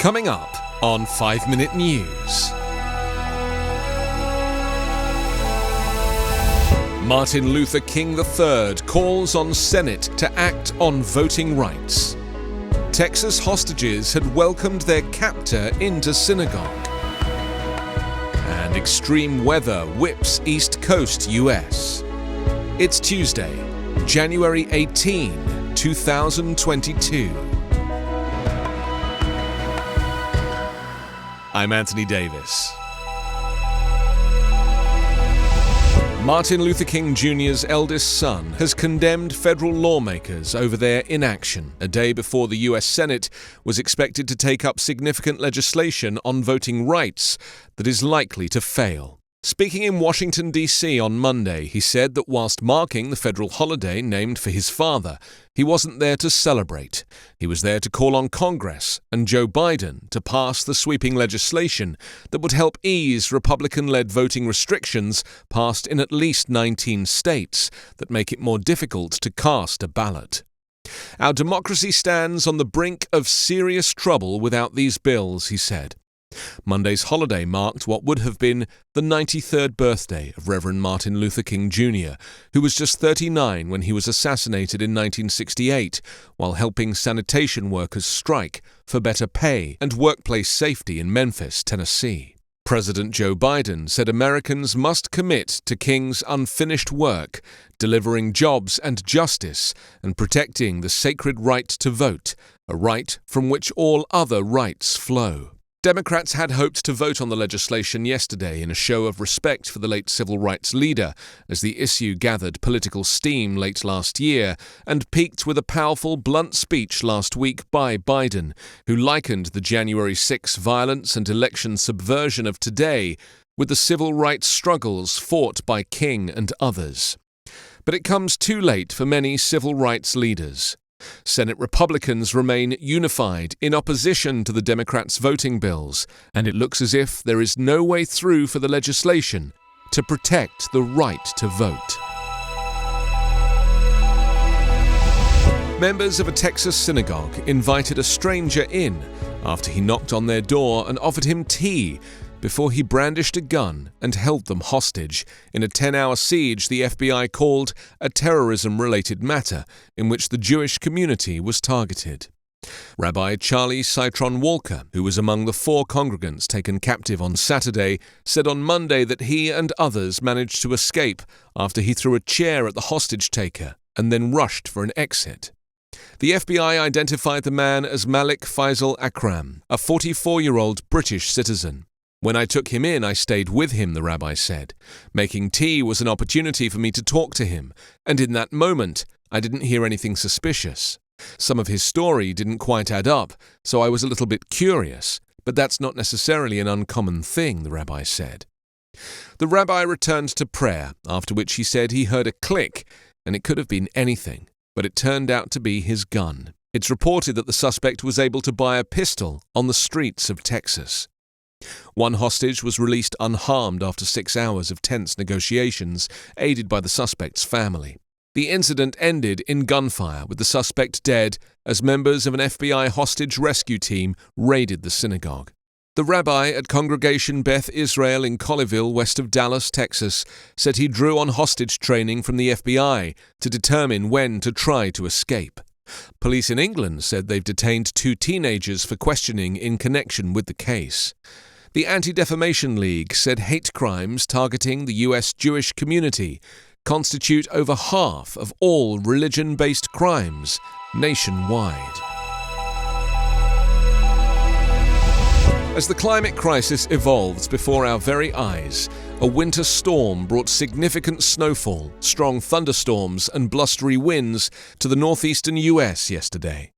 Coming up on 5 Minute News. Martin Luther King III calls on Senate to act on voting rights. Texas hostages had welcomed their captor into synagogue. And extreme weather whips East Coast US. It's Tuesday, January 18, 2022. I'm Anthony Davis. Martin Luther King Jr.'s eldest son has condemned federal lawmakers over their inaction, a day before the U.S. Senate was expected to take up significant legislation on voting rights that is likely to fail. Speaking in Washington, D.C. on Monday, he said that whilst marking the federal holiday named for his father, he wasn't there to celebrate. He was there to call on Congress and Joe Biden to pass the sweeping legislation that would help ease Republican-led voting restrictions passed in at least 19 states that make it more difficult to cast a ballot. Our democracy stands on the brink of serious trouble without these bills, he said. Monday's holiday marked what would have been the 93rd birthday of Reverend Martin Luther King Jr., who was just 39 when he was assassinated in 1968 while helping sanitation workers strike for better pay and workplace safety in Memphis, Tennessee. President Joe Biden said Americans must commit to King's unfinished work, delivering jobs and justice and protecting the sacred right to vote, a right from which all other rights flow. Democrats had hoped to vote on the legislation yesterday in a show of respect for the late civil rights leader, as the issue gathered political steam late last year and peaked with a powerful, blunt speech last week by Biden, who likened the January 6 violence and election subversion of today with the civil rights struggles fought by King and others. But it comes too late for many civil rights leaders. Senate Republicans remain unified in opposition to the Democrats' voting bills, and it looks as if there is no way through for the legislation to protect the right to vote. Members of a Texas synagogue invited a stranger in after he knocked on their door and offered him tea before he brandished a gun and held them hostage in a 10-hour siege the FBI called a terrorism-related matter in which the Jewish community was targeted. Rabbi Charlie Citron Walker, who was among the 4 congregants taken captive on Saturday, said on Monday that he and others managed to escape after he threw a chair at the hostage-taker and then rushed for an exit. The FBI identified the man as Malik Faisal Akram, a 44-year-old British citizen. When I took him in, I stayed with him, the rabbi said. Making tea was an opportunity for me to talk to him, and in that moment, I didn't hear anything suspicious. Some of his story didn't quite add up, so I was a little bit curious, but that's not necessarily an uncommon thing, the rabbi said. The rabbi returned to prayer, after which he said he heard a click, and it could have been anything, but it turned out to be his gun. It's reported that the suspect was able to buy a pistol on the streets of Texas. One hostage was released unharmed after 6 hours of tense negotiations, aided by the suspect's family. The incident ended in gunfire, with the suspect dead as members of an FBI hostage rescue team raided the synagogue. The rabbi at Congregation Beth Israel in Colleyville, west of Dallas, Texas, said he drew on hostage training from the FBI to determine when to try to escape. Police in England said they've detained 2 teenagers for questioning in connection with the case. The Anti-Defamation League said hate crimes targeting the U.S. Jewish community constitute over half of all religion-based crimes nationwide. As the climate crisis evolves before our very eyes, a winter storm brought significant snowfall, strong thunderstorms and blustery winds to the northeastern U.S. yesterday.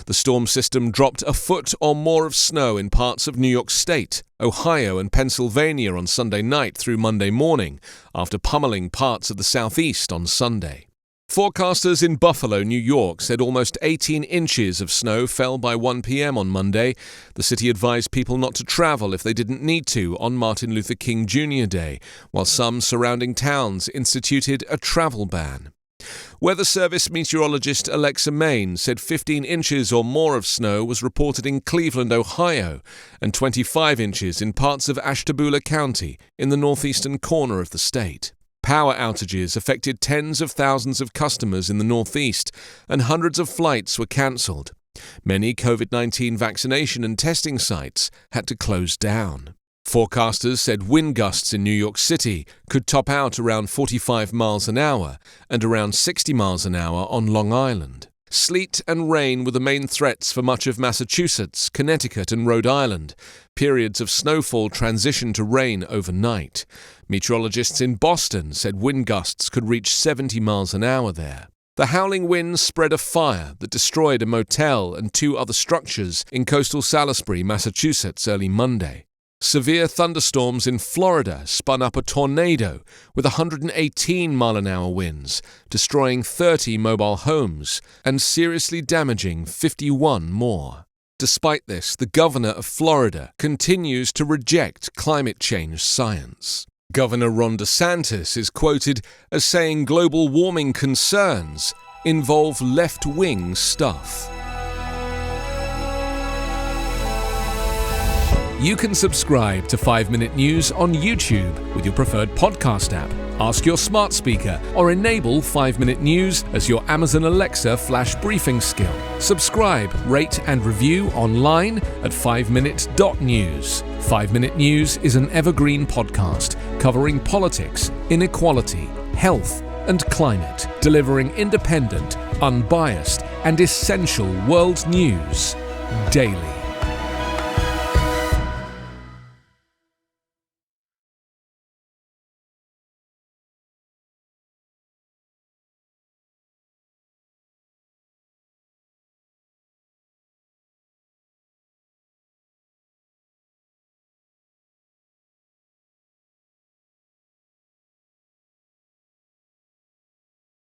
The storm system dropped a foot or more of snow in parts of New York State, Ohio and Pennsylvania on Sunday night through Monday morning, after pummeling parts of the southeast on Sunday. Forecasters in Buffalo, New York, said almost 18 inches of snow fell by 1 p.m. on Monday. The city advised people not to travel if they didn't need to on Martin Luther King Jr. Day, while some surrounding towns instituted a travel ban. Weather Service meteorologist Alexa Main said 15 inches or more of snow was reported in Cleveland, Ohio, and 25 inches in parts of Ashtabula County in the northeastern corner of the state. Power outages affected tens of thousands of customers in the northeast, and hundreds of flights were cancelled. Many COVID-19 vaccination and testing sites had to close down. Forecasters said wind gusts in New York City could top out around 45 miles an hour and around 60 miles an hour on Long Island. Sleet and rain were the main threats for much of Massachusetts, Connecticut and Rhode Island. Periods of snowfall transitioned to rain overnight. Meteorologists in Boston said wind gusts could reach 70 miles an hour there. The howling winds spread a fire that destroyed a motel and 2 other structures in coastal Salisbury, Massachusetts, early Monday. Severe thunderstorms in Florida spun up a tornado with 118-mile-an-hour winds, destroying 30 mobile homes and seriously damaging 51 more. Despite this, the governor of Florida continues to reject climate change science. Governor Ron DeSantis is quoted as saying global warming concerns involve left-wing stuff. You can subscribe to 5-Minute News on YouTube with your preferred podcast app. Ask your smart speaker or enable 5-Minute News as your Amazon Alexa flash briefing skill. Subscribe, rate and review online at 5minute.news. 5-Minute News is an Evergreen podcast covering politics, inequality, health and climate, delivering independent, unbiased and essential world news daily.